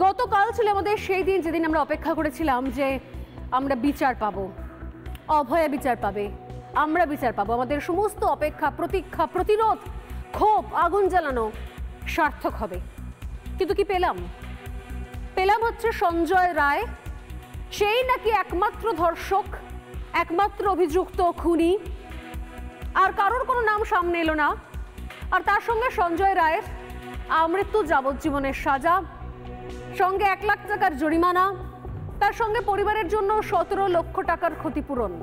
গতকাল ছিল আমাদের সেই দিন যেদিন আমরা অপেক্ষা করেছিলাম যে আমরা বিচার পাবো, অভয়া বিচার পাবে, আমরা বিচার পাবো। আমাদের সমস্ত অপেক্ষা, প্রতীক্ষা, প্রতিরোধ, ক্ষোভ, আগুন জ্বালানো সার্থক হবে। কিন্তু কি পেলাম? পেলাম হচ্ছে সঞ্জয় রায়, সেই নাকি একমাত্র ধর্ষক, একমাত্র অভিযুক্ত খুনি, আর কারোর কোনো নাম সামনে এলো না। আর তার সঙ্গে সঞ্জয় রায়ের আমৃত্যু যাবজ্জীবনের সাজা, সঙ্গে 1 লাখ টাকার জরিমানা, তার সঙ্গে পরিবারের জন্য 17 লক্ষ টাকার ক্ষতিপূরণ।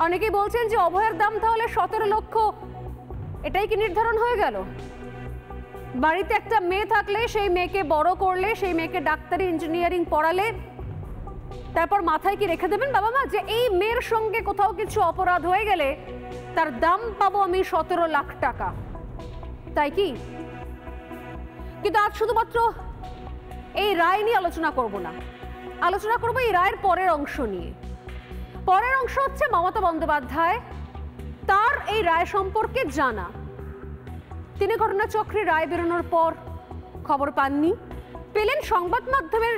অনেকেই বলছেন যে অভয়ের দাম তাহলে 17 লক্ষ, এটাই কি নির্ধারণ হয়ে গেল? বাড়িতে একটা মেয়ে থাকলে, সেই মেয়েকে বড় করলে, সেই মেয়েকে ডাক্তারি ইঞ্জিনিয়ারিং পড়ালে, তারপর মাথায় কি রেখে দেবেন বাবা মা যে এই মেয়ের সঙ্গে কোথাও কিছু অপরাধ হয়ে গেলে তার দাম পাবো আমি 17 লাখ টাকা, তাই কি? কিন্তু আজ শুধুমাত্র এই রায় নিয়ে আলোচনা করব না, আলোচনা করব এই রায়ের পরের অংশ নিয়ে। পরের অংশ হচ্ছে মমতা বন্দ্যোপাধ্যায়, তার এই রায় সম্পর্কে জানা। তিনি ঘটনাচক্রে রায় বেরোনোর পর খবর পাননি, পেলেন সংবাদ মাধ্যমের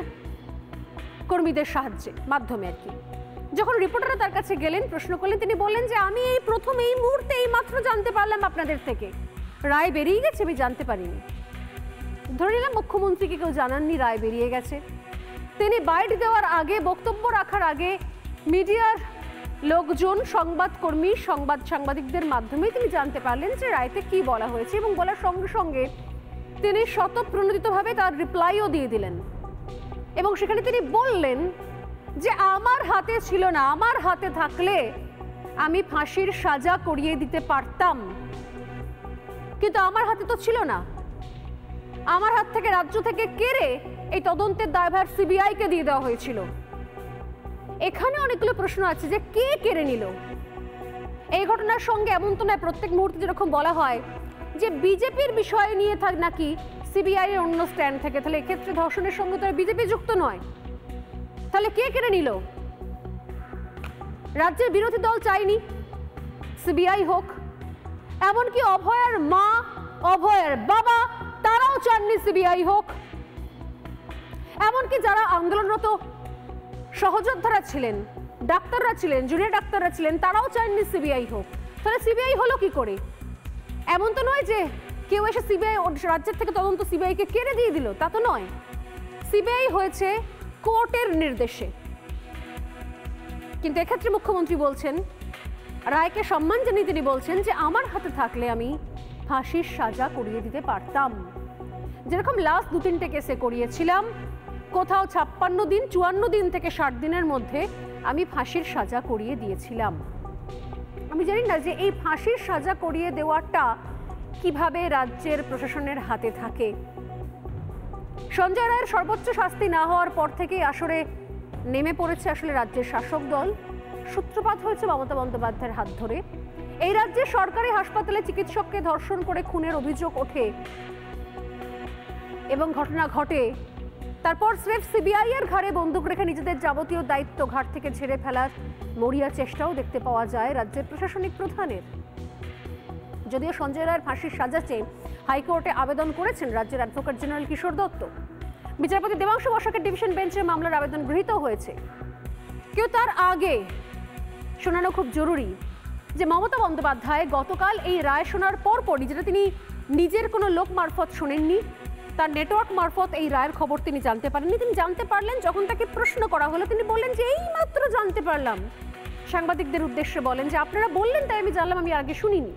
কর্মীদের মাধ্যমে আর কি। যখন রিপোর্টাররা তার কাছে গেলেন, প্রশ্ন করলেন, তিনি বললেন যে আমি এই প্রথম, এই মুহূর্তে, এই মাত্র জানতে পারলাম আপনাদের থেকে, রায় বেরিয়ে গেছে, আমি জানতে পারিনি। ধরে নিলাম মুখ্যমন্ত্রীকে কেউ জানাননি রায় বেরিয়ে গেছে। তিনি বাইট দেওয়ার আগে, বক্তব্য রাখার আগে মিডিয়ার লোকজন, সংবাদকর্মী, সাংবাদিকদের মাধ্যমে তিনি জানতে পারলেন যে রায়তে কি বলা হয়েছে, এবং বলার সঙ্গে সঙ্গে তিনি স্বতঃপ্রণোদিতভাবে তার রিপ্লাইও দিয়ে দিলেন। এবং সেখানে তিনি বললেন যে আমার হাতে ছিল না, আমার হাতে থাকলে আমি ফাঁসির সাজা করিয়ে দিতে পারতাম, কিন্তু আমার হাতে তো ছিল না। আমার হাত থেকে, রাজ্য থেকে কেড়ে এই তদন্তের দায়ভার সিবিআইকে দিয়ে দেওয়া হয়েছিল। এখানে অনেকগুলো প্রশ্ন আছে যে কে কেড়ে নিল এই ঘটনার সঙ্গে। এমন তো নয় প্রত্যেক মুহূর্তে যেরকম বলা হয় যে বিজেপির বিষয় নিয়ে নাকি সিবিআই এর অন্য স্ট্যান্ড থেকে, তাহলে এক্ষেত্রে ধর্ষণের সঙ্গে তো বিজেপি যুক্ত নয়, তাহলে কে কেড়ে নিল? রাজ্যের বিরোধী দল চাইনি সিবিআই হোক, এমনকি অভয়ার মা, অভয়ার বাবা, তারাও চাননি সিবিআই হোক, এমনকি যারা আন্দোলনরত সহযোদ্ধারা ছিলেন, ডাক্তাররা ছিলেন, জুনিয়র ডাক্তাররা ছিলেন, তারাও চাননি সিবিআই হোক। তাহলে সিবিআই হলো কি করে? এমন তো নয় যে কেউ এসে সিবিআই রাজ্যের থেকে তদন্ত সিবিআইকে কেড়ে দিয়ে দিল, তা তো নয়। সিবিআই হয়েছে কোর্টের নির্দেশে। কিন্তু এক্ষেত্রে মুখ্যমন্ত্রী বলছেন, রায়কে সম্মান জানিয়ে তিনি বলছেন যে আমার হাতে থাকলে আমি ফাঁসির সাজা করিয়ে দিতে পারতাম। যেরকম লাস্ট 2-3টে কেসে করিয়েছিলাম, কোথাও 56 দিন, 54 দিন থেকে 60 দিনের মধ্যে আমি ফাঁসির সাজা করিয়ে দিয়েছিলাম। আমি জানি না যে এই ফাঁসির সাজা করিয়ে দেওয়াটা কিভাবে রাজ্যের প্রশাসনের হাতে থাকে। সঞ্জয় রায়ের সর্বোচ্চ শাস্তি না হওয়ার পর থেকেই আসরে নেমে পড়েছে আসলে রাজ্যের শাসক দল। সূত্রপাত হয়েছে মমতা বন্দ্যোপাধ্যায়ের হাত ধরে। এই রাজ্যের সরকারি হাসপাতালে চিকিৎসককে ধর্ষণ করে খুনের অভিযোগ ওঠে এবং ঘটনা ঘটে। তারপর স্রেফ সিবিআই এর ঘাড়ে বন্দুক রেখে নিজেদের যাবতীয় দায়িত্ব ঘাট থেকে ঝেড়ে ফেলার মরিয়া চেষ্টাও দেখতে পাওয়া যায় রাজ্যের প্রশাসনিক প্রধানের। যদিও সঞ্জয় রায়ের ফাঁসির সাজা চেয়ে হাইকোর্টে আবেদন করেছেন রাজ্যের অ্যাডভোকেট জেনারেল কিশোর দত্ত। বিচারপতি দেবাংশু বসাকের ডিভিশন বেঞ্চের মামলার আবেদন গৃহীত হয়েছে। কেউ তার আগে শোনানো খুব জরুরি যে মমতা বন্দ্যোপাধ্যায় গতকাল এই রায় শোনার পরপরই, যেটা তিনি নিজের কোনো লোক মারফত শোনেননি, তার নেটওয়ার্ক মারফত এই রায়ের খবর তিনি জানতে পারেননি। তিনি জানতে পারলেন যখন তাকে প্রশ্ন করা হলো, তিনি বললেন যে এই মাত্র জানতে পারলাম। সাংবাদিকদের উদ্দেশ্যে বলেন যে আপনারা বললেন তাই আমি জানলাম, আমি আগে শুনিনি।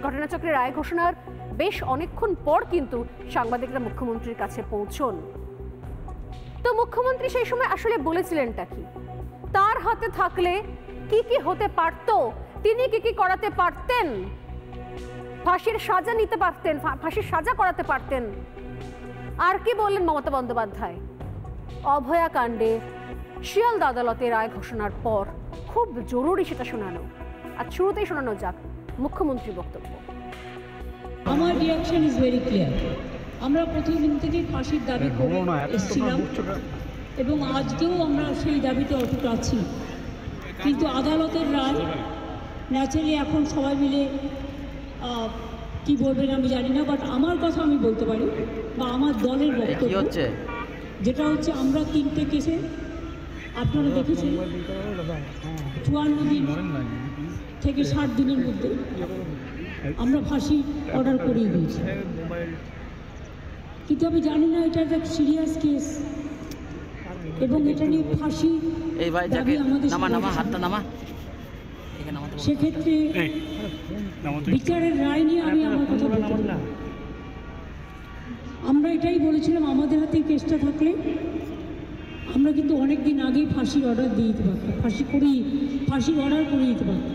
ঘটনাচক্রে রায় ঘোষণার বেশ অনেকক্ষণ পর কিন্তু সাংবাদিকরা মুখ্যমন্ত্রীর কাছে পৌঁছন। তো মুখ্যমন্ত্রী সেই সময় আসলে বলেছিলেনটা কি? তার হাতে থাকলে কি কি হতে পারত, তিনি কি কি করাতে পারতেন, ফাঁসির সাজা নিতে পারতেন, ফাঁসির সাজা করাতে পারতেন। আর কি বললেন মমতা বন্দ্যোপাধ্যায়? অভয়া কাণ্ডে শিয়ালদা আদালতে রায় ঘোষণার পর খুব জরুরি সেটা শোনানো। আর শুরুতেই শোনানো যাক মুখ্যমন্ত্রীর বক্তব্য। আমার রিয়াকশন ইজ ভেরি ক্লিয়ার। আমরা প্রতিদিন থেকেই ফাঁসির দাবি করে এসেছিলাম এবং আজকেও আমরা সেই দাবিতে অটুট আছি। কিন্তু আদালতের রায় ন্যাচারালি এখন সবাই মিলে কি বলবেন আমি জানি না, বাট আমার কথা আমি বলতে পারি বা আমার দলের বক্তব্য যেটা হচ্ছে, আমরা 3টে কেসে আপনারা দেখেছেন 54 দিন থেকে 60 দিনের মধ্যে আমরা ফাঁসি অর্ডার করিয়ে দিয়েছি। কিন্তু আমি জানি না এটা একটা সিরিয়াস কেস এবং এটা নিয়ে ফাঁসি দাবি আমাদের সেক্ষেত্রে বিচারের রায় নিয়ে আমি আমার কথা বলতে পারি। আমরা এটাই বলেছিলাম, আমাদের হাতে কেসটা থাকলে আমরা কিন্তু অনেক দিন আগেই ফাঁসির অর্ডার দিয়ে দিতে পারতাম, ফাঁসির অর্ডার করে দিতে পারতাম।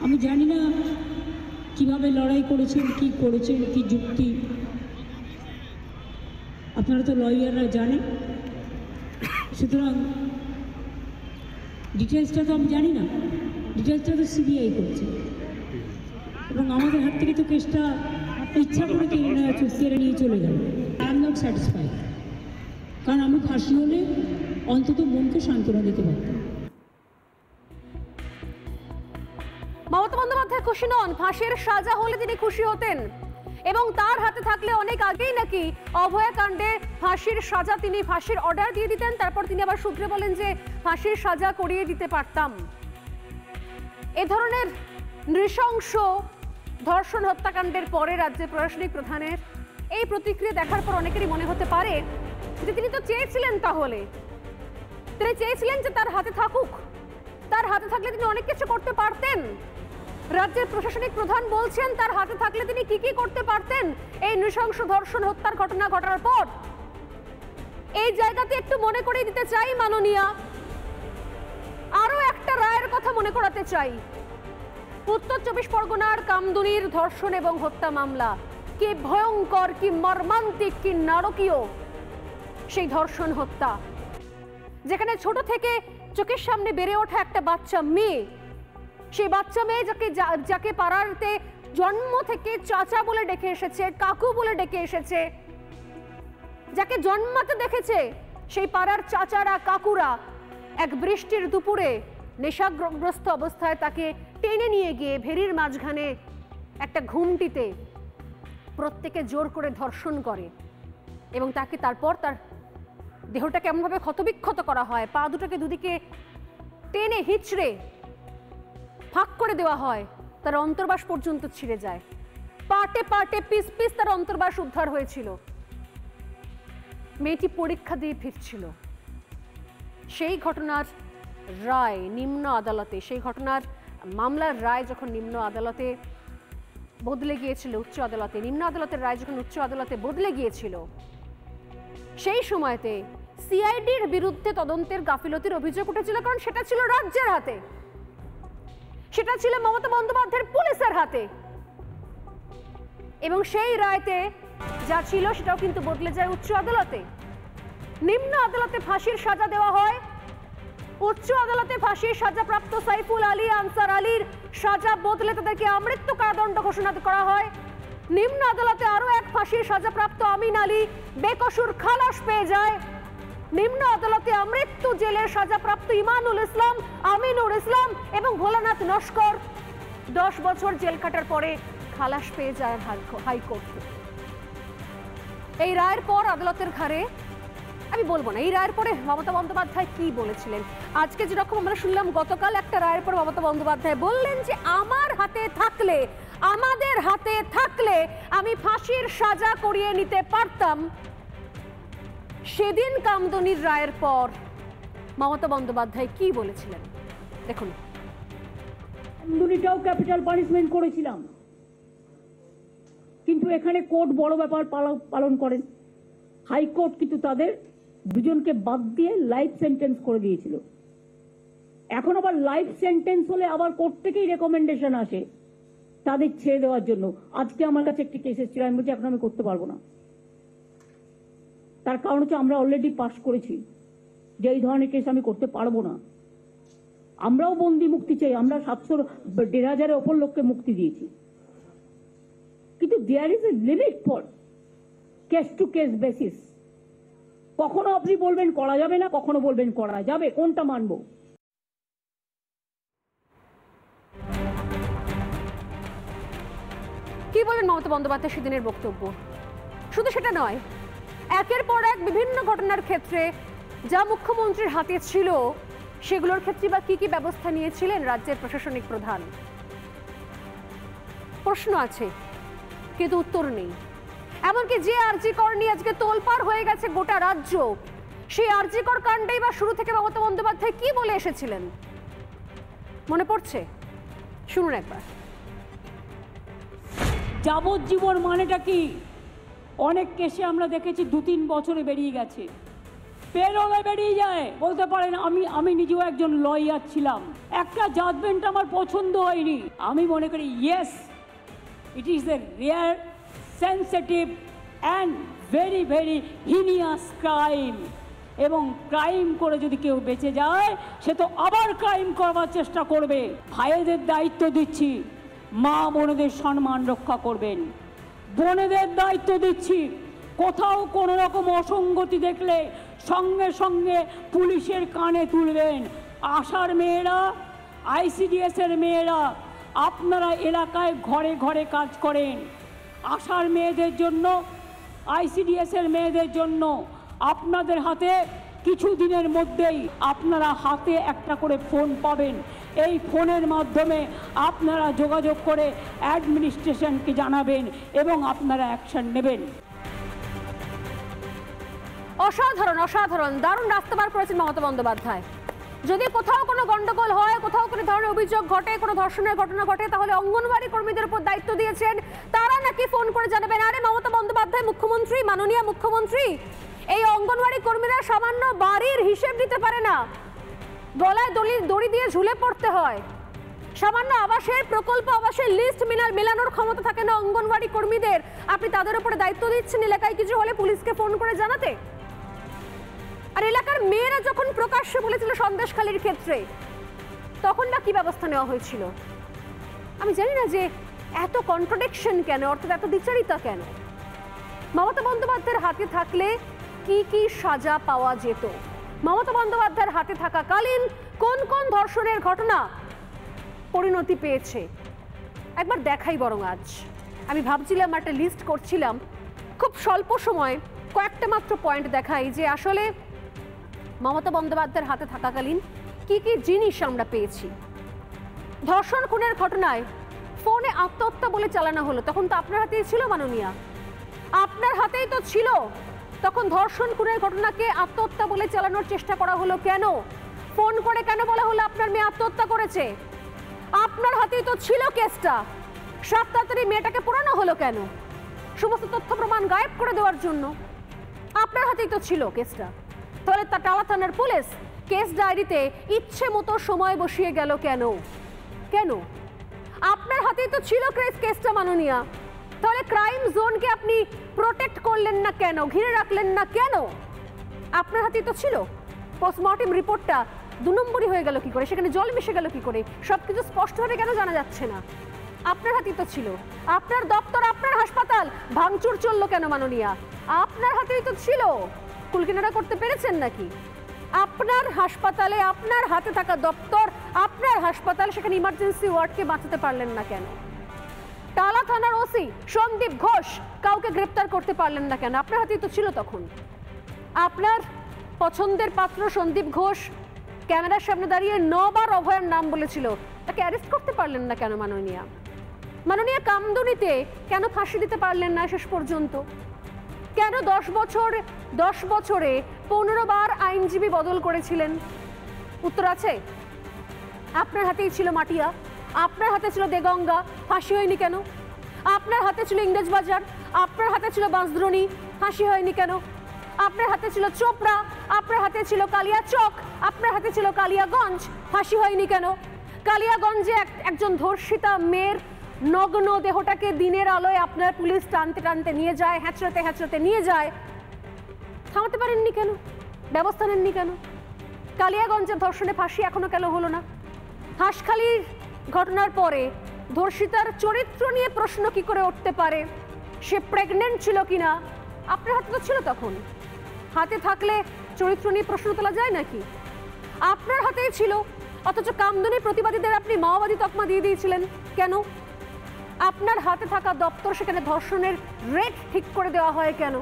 আমি জানি না কিভাবে লড়াই করেছেন, কি করেছেন, কি যুক্তি, আপনারা তো লয়াররা জানেন, সুতরাং ডিটেলসটা তো আমি জানি না, ডিটেলসটা তো সিবিআই করছে এবং আমাদের হাত থেকে তো কেসটা ইচ্ছা করে কেড়ে নিয়ে চলে গেল। আই এম নট স্যাটিসফাইড, কারণ আমি ফাঁসি হলে অন্তত মনকে সান্ত্বনা দিতে পারতাম। মমতা বন্দ্যোপাধ্যায় খুশি নন, ফাঁসির সাজা হলে তিনি খুশি হতেন এবং তার হাতে থাকলে অনেক আগেই নাকি অভয়াকাণ্ডে ফাঁসির সাজা, তিনি ফাঁসির অর্ডার দিয়ে দিতেন, তারপর তিনি আবার সূত্রে বলেন যে ফাঁসির সাজা করিয়ে দিতে পারতাম। এ ধরনের নৃশংস ধর্ষণ হত্যাকাণ্ডের পরে রাজ্যের প্রশাসনিক প্রধানের এই প্রতিক্রিয়া দেখার পর অনেকেরই মনে হতে পারে যে তিনি তো চেয়েছিলেন, তাহলে তিনি চেয়েছিলেন যে তার হাতে থাকুক, তার হাতে থাকলে তিনি অনেক কিছু করতে পারতেন। রাজ্যের প্রশাসনিক প্রধান বলছেন তার হাতে থাকলে তিনি কি কি করতে পারতেন এই নৃশংস ধর্ষণ হত্যার ঘটনা ঘটার পর। এই জায়গাতে একটু মনে করে দিতে চাই মাননীয়া, আরো একটা রায়ের কথা মনে করাতে চাই। উত্তর 24 পরগনার কামদুনির ধর্ষণ এবং হত্যা মামলা, কি ভয়ঙ্কর, কি মর্মান্তিক, কি নারকীয় সেই ধর্ষণ হত্যা, যেখানে ছোট থেকে চোখের সামনে বেড়ে ওঠা একটা বাচ্চা মেয়ে, সেই বাচ্চা মেয়ে যাকে পাড়াতে জন্ম থেকে চাচা বলে ডেকে এসেছে, কাকু বলে ডেকে এসেছে, যাকে জন্মাতে দেখেছে সেই পাড়ার চাচারা কাকুরা এক বৃষ্টির দুপুরে নেশাগ্রস্ত অবস্থায় তাকে টেনে নিয়ে গিয়ে ভেরির মাঝখানে একটা ঘুমটিতে প্রত্যেকে জোর করে ধর্ষণ করে এবং তাকে তারপর তার দেহটাকে এমনভাবে ক্ষতবিক্ষত করা হয়, পা দুটোকে দুদিকে টেনে হিচড়ে ফাঁক করে দেওয়া হয়, তার অন্তর্বাস পর্যন্ত ছিঁড়ে যায়, পার্টে পার্টে পিস পিস তার অন্তর্বাস উদ্ধার হয়েছিল। মেয়েটি পরীক্ষা দিয়ে ফিরছিল। সেই ঘটনার রায় নিম্ন আদালতে, সেই ঘটনার মামলার রায় যখন নিম্ন আদালতে বদলে গিয়েছিল উচ্চ আদালতে, নিম্ন আদালতের রায় যখন উচ্চ আদালতে বদলে গিয়েছিল, সেই সময়তে সিআইডির বিরুদ্ধে তদন্তের গাফিলতির অভিযোগ উঠেছিল, কারণ সেটা ছিল রাজ্যের হাতে, সেটা ছিল মমতা বন্দ্যোপাধ্যায়ের পুলিশের হাতে এবং সেই রায়তে যা ছিল সেটাও কিন্তু বদলে যায় উচ্চ আদালতে। নিম্ন আদালতে ফাঁসির সাজা দেওয়া হয়, উচ্চ আদালতে ফাঁসির সাজাপ্রাপ্ত সাইফুল আলী, আনসার আলীর সাজা বদলে তাদেরকে আমৃত্যু কারাদণ্ড ঘোষণা করা হয়। নিম্ন আদালতে আরো এক ফাঁসির সাজাপ্রাপ্ত আমিন আলী বেকসুর খালাস পেয়ে যায়। নিম্ন আদালতে আমৃত্যু জেলের সাজাপ্রাপ্ত ইমানুল ইসলাম, আমিনুর ইসলাম এবং ভোলানাথ নস্কর 10 বছর জেল কাটার পরে খালাস পেয়ে যায় হাইকোর্ট। এই রায়ের পর আদালতের ঘাড়ে, আমি বলবো না এই রায়ের পরে মমতা বন্দ্যোপাধ্যায় কি বলেছিলেন। আজকে যেরকম আমরা শুনলাম, গতকাল একটা রায়ের পর মমতা বন্দ্যোপাধ্যায় বললেন যে আমার হাতে থাকলে, আমাদের হাতে থাকলে আমি ফাঁসির সাজা করিয়ে নিতে পারতাম। সেদিন কামদুনির রায়ের পর মমতা বন্দ্যোপাধ্যায় কি বলেছিলেন দেখুন। কামদুনিটাও ক্যাপিটাল পানিশমেন্ট করেছিলাম, কিন্তু এখানে কোর্ট বড় ব্যাপার পালন করেন। হাইকোর্ট কিন্তু তাদের দুজনকে বাদ দিয়ে লাইফ সেন্টেন্স করে দিয়েছিল। এখন আবার লাইফ সেন্টেন্স হলে আবার কোর্ট থেকেই রেকমেন্ডেশন আসে তাদের ছেড়ে দেওয়ার জন্য। আজকে আমার কাছে একটি কেস এসেছিল, আমি বলছি এখন আমি করতে পারবো না। তার কারণ হচ্ছে আমরা অলরেডি পাস করেছি যে এই ধরনের কেস আমি করতে পারবো না। আমরাও বন্দি মুক্তি চাই, আমরা 700-1500 ওপর লোককে মুক্তি দিয়েছি, কিন্তু there is a limit for case to case basis. কখনো আপনি বলবেন করা যাবে না, কখনো বলবেন করা যাবে, কোনটা মানবো? বলবেন মমতা বন্দ্যোপাধ্যায় সেদিনের বক্তব্য? শুধু সেটা নয়, একের পর এক বিভিন্ন ঘটনার ক্ষেত্রে যা মুখ্যমন্ত্রীর হাতে ছিল সেগুলোর ক্ষেত্রে বা কি কি ব্যবস্থা নিয়েছিলেন রাজ্যের প্রশাসনিক প্রধান? প্রশ্ন আছে কিন্তু উত্তর নেই। এমনকি যে আরজিকর নিয়ে আজকে তোলপাড় হয়ে গেছে গোটা রাজ্য, সেই আরজিকর কাণ্ডেই বা শুরু থেকে মমতা বন্দ্যোপাধ্যায় কি বলে এসেছিলেন মনে পড়ছে? শুনুন একবার। যাবজ্জীবন মানেটা কি? অনেক কেসে আমরা দেখেছি 2-3 বছরে বেরিয়ে গেছে, পেরোলে বেরিয়ে যায়। বলতে পারেন আমি নিজেও একজন লয়ার ছিলাম, একটা জাজমেন্ট আমার পছন্দ হয়নি, আমি মনে করি yes it is a rare sensitive and very very heinous crime, এবং ক্রাইম করে যদি কেউ বেঁচে যায় সে তো আবার ক্রাইম করবার চেষ্টা করবে। ভাইদের দায়িত্ব দিচ্ছি, মা বোনেদের সম্মান রক্ষা করবেন। বোনেদের দায়িত্ব দিচ্ছি, কোথাও কোনো রকম অসঙ্গতি দেখলে সঙ্গে সঙ্গে পুলিশের কানে তুলবেন। আশার মেয়েরা, আইসিডিএসের মেয়েরা, আপনারা এলাকায় ঘরে ঘরে কাজ করেন। আশার মেয়েদের জন্য, আইসিডিএসের মেয়েদের জন্য আপনাদের হাতে কিছু দিনের মধ্যেই আপনারা হাতে একটা করে ফোন পাবেন। এই ফোনের মাধ্যমে আপনারা যোগাযোগ করে অ্যাডমিনিস্ট্রেশনকে জানাবেন এবং আপনারা অ্যাকশন নেবেন। অসাধারণ অসাধারণ দারুণ রাস্তা বার করেছেন মমতা বন্দ্যোপাধ্যায়। যদি কোথাও কোনো গন্ডগোল হয়, কোথাও কোনো ধরনের অভিযোগ ঘটে, কোনো ধর্ষণের ঘটনা ঘটে, তাহলে অঙ্গনওয়াড়ি কর্মীদের উপর দায়িত্ব দিয়েছেন, তারা নাকি ফোন করে জানাবেন। আরে মমতা বন্দ্যোপাধ্যায় মুখ্যমন্ত্রী, মাননীয় মুখ্যমন্ত্রী, এই অঙ্গনওয়াড়ি কর্মীরা সামান্য বাড়ির হিসেব দিতে পারে না, গলায় দড়ি দিয়ে ঝুলে পড়তে হয়। সামান্য আবাসের প্রকল্প, আবাসের লিস্ট মেলানোর ক্ষমতা থাকে না অঙ্গনওয়াড়ি কর্মীদের। আপনি তাদের উপরে দায়িত্ব দিচ্ছেন এলাকায় কিছু হলে পুলিশকে ফোন করে জানাতে। আর এলাকার মেয়েরা যখন প্রকাশ্যে বলেছিল সন্দেশখালীর ক্ষেত্রে, তখন বা কি ব্যবস্থা নেওয়া হয়েছিল? আমি জানি না যে এত কন্ট্রাডিকশন কেন, অর্থাৎ এত দ্বিচারিতা কেন। মমতা বন্দ্যোপাধ্যায়ের হাতে থাকলে কি কি সাজা পাওয়া যেত? মমতা বন্দ্যোপাধ্যায়ের হাতে থাকাকালীন কোন কোন ধর্ষণের ঘটনা পরিণতি পেয়েছে একবার দেখাই বরং। আজ আমি ভাবছিলাম, একটা লিস্ট করছিলাম, খুব স্বল্প সময় কয়েকটা মাত্র পয়েন্ট দেখাই যে আসলে মমতা বন্দ্যোপাধ্যায়ের হাতে থাকাকালীন কি কি জিনিস আমরা পেয়েছি। ধর্ষণ খুনের ঘটনায় ফোনে আত্মহত্যা বলে চালানো হলো, তখন তো আপনার হাতেই ছিল মাননীয়া, আপনার হাতেই তো ছিল। তখন ধর্ষণ খুনের ঘটনাকে আত্মহত্যা বলে চালানোর চেষ্টা করা হলো কেন? ফোন করে কেন বলা হলো আপনার মেয়ে আত্মহত্যা করেছে? আপনার হাতেই তো ছিল কেসটা, সাত তাড়াতাড়ি মেয়েটাকে পোড়ানো হলো কেন? সমস্ত তথ্য প্রমাণ গায়েব করে দেওয়ার জন্য। আপনার হাতেই তো ছিল কেসটা, তাহলে টালা থানার পুলিশ কেস ডায়েরিতে ইচ্ছে মতো সময় বসিয়ে গেল কেন? কেন? আপনার হাতেই তো ছিল কেসটা মাননীয়া, তাহলে ক্রাইম জোনকে আপনি প্রোটেক্ট করলেন না কেন, ঘিরে রাখলেন না কেন? আপনার হাতেই তো ছিল। পোস্টমর্টেম রিপোর্টটা 2 নম্বরই হয়ে গেল কি করে? সেখানে জল মিশে গেল কি করে? সবকিছু স্পষ্টভাবে কেন জানা যাচ্ছে না? আপনার হাতেই তো ছিল। আপনার দপ্তর, আপনার হাসপাতাল ভাঙচুর চললো কেন মাননীয়া? আপনার হাতেই তো ছিল। কুলকিনারা করতে পেরেছেন নাকি? আপনার হাসপাতালে, আপনার হাতে থাকা দপ্তর, আপনার হাসপাতাল, সেখানে ইমার্জেন্সি ওয়ার্ডকে বাঁচাতে পারলেন না কেন? টালা থানার ওসি সন্দীপ ঘোষ কাউকে গ্রেপ্তার করতে পারলেন না কেন? আপনার হাতেই তো ছিল তখন। আপনার পছন্দের পাত্র সন্দীপ ঘোষ ক্যামেরার সামনে দাঁড়িয়ে 9 বার অভয়ার নাম বলেছিল, তাকে অ্যারেস্ট করতে পারলেন না কেন মাননীয়া? মাননীয়া কামদুনিতে কেন ফাঁসি দিতে পারলেন না শেষ পর্যন্ত? কেন 10 বছরে 15 বার আইনজীবী বদল করেছিলেন? উত্তর আছে। আপনার হাতেই ছিল মাটিয়া, আপনার হাতে ছিল দেগঙ্গা, ফাঁসি হয়নি কেন? আপনার হাতে ছিল ইংরেজবাজার, আপনার হাতে ছিল বাঁশদ্রোণী, ফাঁসি হয়নি কেন? আপনার হাতে ছিল চোপড়া, আপনার হাতে ছিল কালিয়াচক, আপনার হাতে ছিল কালিয়াগঞ্জ, ফাঁসি হয়নি কেন? কালিয়াগঞ্জে একজন ধর্ষিতা মেয়ের নগ্ন দেহটাকে দিনের আলোয় আপনার পুলিশ টানতে টানতে নিয়ে যায়, হ্যাঁচড়াতে হ্যাঁচড়াতে নিয়ে যায়, থামাতে পারেননি কেন? ব্যবস্থা নেননি কেন? কালিয়াগঞ্জের ধর্ষণে ফাঁসি এখনো কেন হলো না? হাঁসখালির ঘটনার পরে ধর্ষিতার চরিত্র নিয়ে প্রশ্ন কি করে উঠতে পারে? সে প্রেগনেন্ট ছিল কিনা? আপনার হাতে তো ছিল তখন। হাতে থাকলে চরিত্র নিয়ে প্রশ্ন তোলা যায় নাকি? আপনার হাতেই ছিল, অথচ কামদুনির প্রতিবাদীদের আপনি মাওবাদী তকমা দিয়ে দিয়েছিলেন কেন? আপনার হাতে থাকা দপ্তর সেখানে ধর্ষণের রেট ঠিক করে দেওয়া হয় কেন?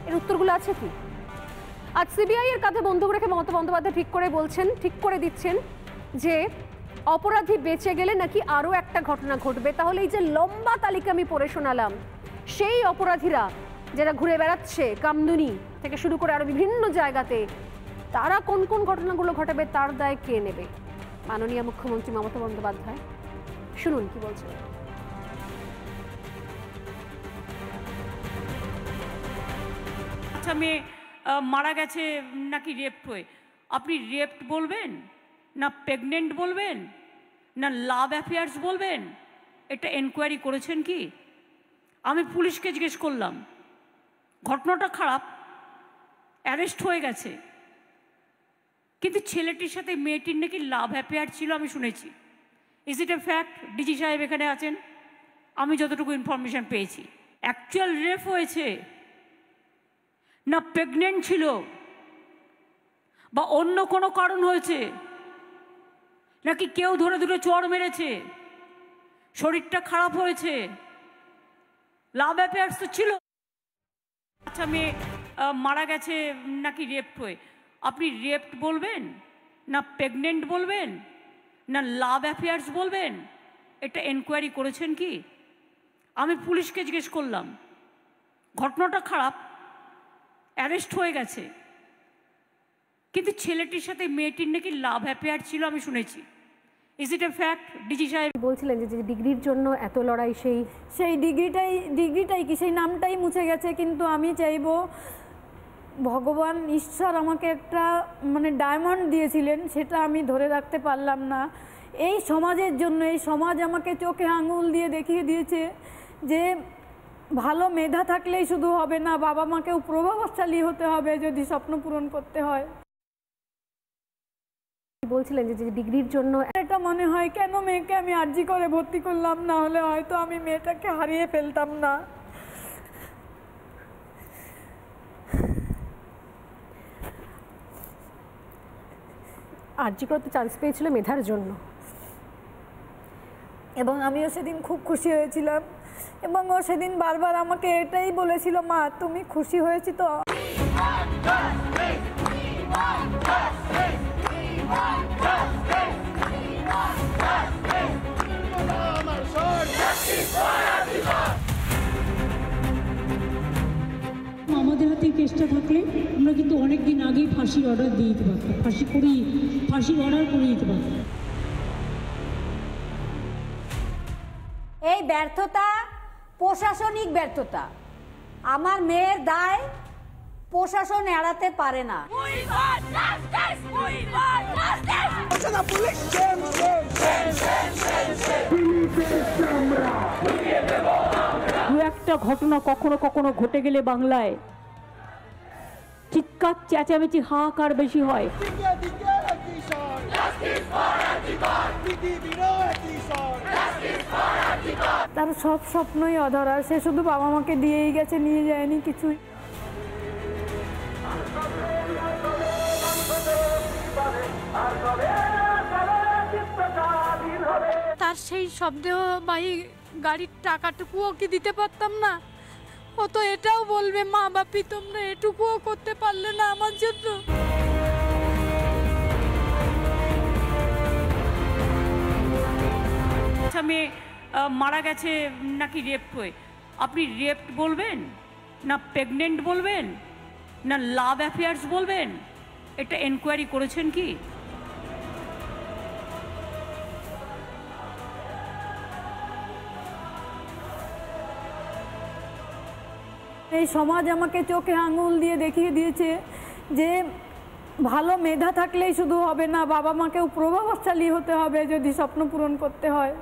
এর উত্তরগুলো আছে কি? আজ সিবিআই এর কাঁধে বন্দুক রেখে মমতা বন্দ্যোপাধ্যায় ঠিক করে দিচ্ছেন যে অপরাধী বেঁচে গেলে নাকি আরও একটা ঘটনা ঘটবে। তাহলে এই যে লম্বা তালিকা আমি পড়ে শোনালাম, সেই অপরাধীরা যারা ঘুরে বেড়াচ্ছে কামদুনি থেকে শুরু করে আরো বিভিন্ন জায়গাতে, তারা কোন কোন ঘটনাগুলো ঘটাবে তার দায় কে নেবে? মাননীয় মুখ্যমন্ত্রী মমতা বন্দ্যোপাধ্যায় শুনুন কি বলছেন। আচ্ছা, মেয়ে মারা গেছে নাকি রেপ্ট হয়ে, আপনি রেপ্ট বলবেন না প্রেগনেন্ট বলবেন না লাভ অ্যাফেয়ার্স বলবেন? এটা এনকোয়ারি করেছেন কি? আমি পুলিশকে জিজ্ঞেস করলাম, ঘটনাটা খারাপ, অ্যারেস্ট হয়ে গেছে, কিন্তু ছেলেটির সাথে মেয়েটির নাকি লাভ অ্যাফেয়ার ছিল আমি শুনেছি। Is it a fact? DG সাহেব এখানে আছেন, আমি যতটুকু ইনফরমেশন পেয়েছি। অ্যাকচুয়াল রেপ হয়েছে না প্রেগনেন্ট ছিল বা অন্য কোনো কারণ হয়েছে, নাকি কেউ ধরে ধরে চড় মেরেছে, শরীরটা খারাপ হয়েছে, লাভ অ্যাফেয়ার্স তো ছিল। আচ্ছা, মেয়ে মারা গেছে নাকি রেপ্ট হয়ে, আপনি রেপ্ট বলবেন না প্রেগনেন্ট বলবেন না লাভ অ্যাফেয়ার্স বলবেন? এটা এনকোয়ারি করেছেন কি? আমি পুলিশকে জিজ্ঞেস করলাম, ঘটনাটা খারাপ, অ্যারেস্ট হয়ে গেছে, কিন্তু ছেলেটির সাথে মেয়েটির নাকি লাভ অ্যাফেয়ার ছিল আমি শুনেছি। Is it a fact? DG সাহেব বলছিলেন যে ডিগ্রির জন্য এত লড়াই, সেই ডিগ্রিটাই কি, সেই নামটাই মুছে গেছে। কিন্তু আমি চাইবো ভগবান ঈশ্বর আমাকে একটা ডায়মন্ড দিয়েছিলেন, সেটা আমি ধরে রাখতে পারলাম না। এই সমাজের জন্য, এই সমাজ আমাকে চোখে আঙুল দিয়ে দেখিয়ে দিয়েছে যে ভালো মেধা থাকলেই শুধু হবে না, বাবা মাকেও প্রভাবশালী হতে হবে যদি স্বপ্ন পূরণ করতে হয়। বলছিলেন যে ডিগ্রির জন্য এটা মনে হয় কেন মেয়েকে আমি আরজি করে ভর্তি করলাম, না হলে হয়তো আমি মেয়েটাকে হারিয়ে ফেলতাম না। আরজি করতে চান্স পেয়েছিল মেধার জন্য, এবং আমিও সেদিন খুব খুশি হয়েছিলাম। এবং ও সেদিন বারবার আমাকে এটাই বলেছিল, মা তুমি খুশি হয়েছি তো? আমাদের হাতে কেসটা থাকলে আমরা কিন্তু অনেক দিন আগেই ফাঁসির অর্ডার দিয়ে দিতে পারতাম, ফাঁসির অর্ডার করে দিতে পারতাম। এই ব্যর্থতা প্রশাসনিক ব্যর্থতা, আমার মেয়ের দায় প্রশাসন এড়াতে পারে না। দু একটা ঘটনা কখনো কখনো ঘটে গেলে বাংলায় চিৎকার চেঁচামেচি হাহাকার বেশি হয়। তার সব স্বপ্নই অধরা, সে শুধু বাবা মাকে দিয়েই গেছে, নিয়ে যায়নি কিছুই। তার সেই শব্দবাহী গাড়ির টাকাটুকুও কি দিতে পারতাম না? ও তো এটাও বলবে, মা বাপি তোমরা এটুকুও করতে পারলে না আমার জন্য। আচ্ছা, মেয়ে মারা গেছে নাকি রেপ্ট হয়ে, আপনি রেপ্ট বলবেন না প্রেগনেন্ট বলবেন না লাভ অ্যাফেয়ার্স বলবেন? এটা এনকোয়ারি করেছেন কি? এই সমাজ আমাকে চোখে আঙুল দিয়ে দেখিয়ে দিয়েছে যে ভালো মেধা থাকলেই শুধু হবে না, বাবা মাকেও প্রভাবশালী হতে হবে যদি স্বপ্ন পূরণ করতে হয়।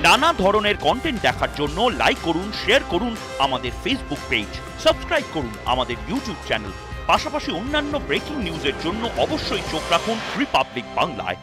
নানা ধরনের কন্টেন্ট দেখার জন্য লাইক করুন, শেয়ার করুন আমাদের ফেসবুক পেজ, সাবস্ক্রাইব করুন আমাদের ইউটিউব চ্যানেল। পাশাপাশি অন্যান্য ব্রেকিং নিউজের জন্য অবশ্যই চোখ রাখুন রিপাবলিক বাংলায়।